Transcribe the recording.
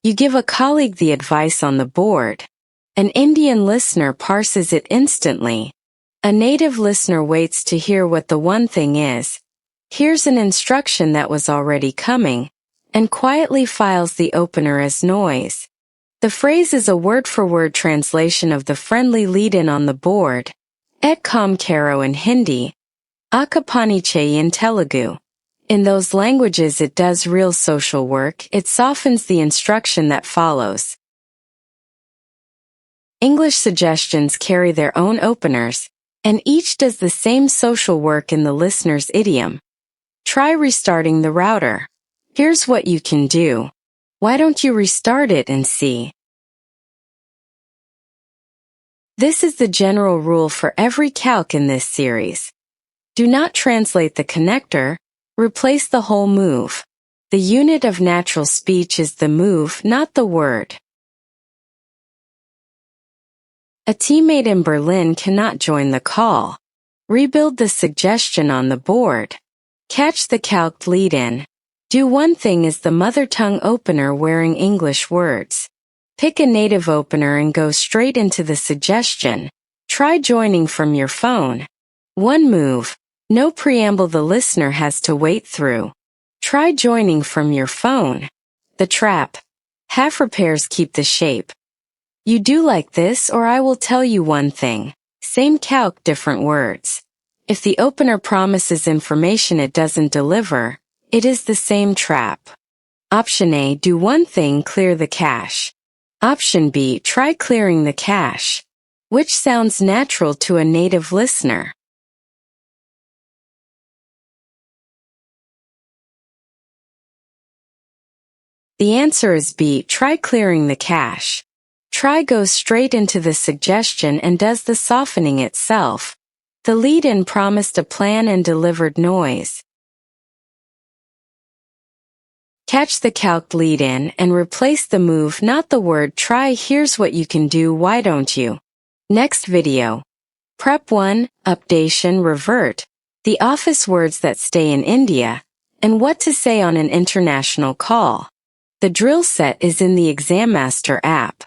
You give a colleague the advice on the board. An Indian listener parses it instantly. A native listener waits to hear what the one thing is, hears an instruction that was already coming, and quietly files the opener as noise. The phrase is a word-for-word translation of the friendly lead-in on the board. Et kaam karo in Hindi, akapani chahiye in Telugu. In those languages it does real social work, it softens the instruction that follows. English suggestions carry their own openers, and each does the same social work in the listener's idiom. Try restarting the router. Here's what you can do. Why don't you restart it and see? This is the general rule for every calque in this series. Do not translate the connector, replace the whole move. The unit of natural speech is the move, not the word. A teammate in Berlin cannot join the call. Rebuild the suggestion on the board. Catch the calqued lead-in. Do one thing is the mother tongue opener wearing English words. Pick a native opener and go straight into the suggestion. Try joining from your phone. One move. No preamble the listener has to wait through. Try joining from your phone. The trap. Half repairs keep the shape. You do like this or I will tell you one thing. Same calque, different words. If the opener promises information it doesn't deliver, it is the same trap. Option A, do one thing, clear the cache. Option B, try clearing the cache. Which sounds natural to a native listener? The answer is B, try clearing the cache. Try goes straight into the suggestion and does the softening itself. The lead-in promised a plan and delivered noise. Catch the calqued lead-in and replace the move, not the word. Try. Here's what you can do, why don't you? Next video. Prep 1, Updation, Revert. The office words that stay in India, and what to say on an international call. The drill set is in the ExamMaster app.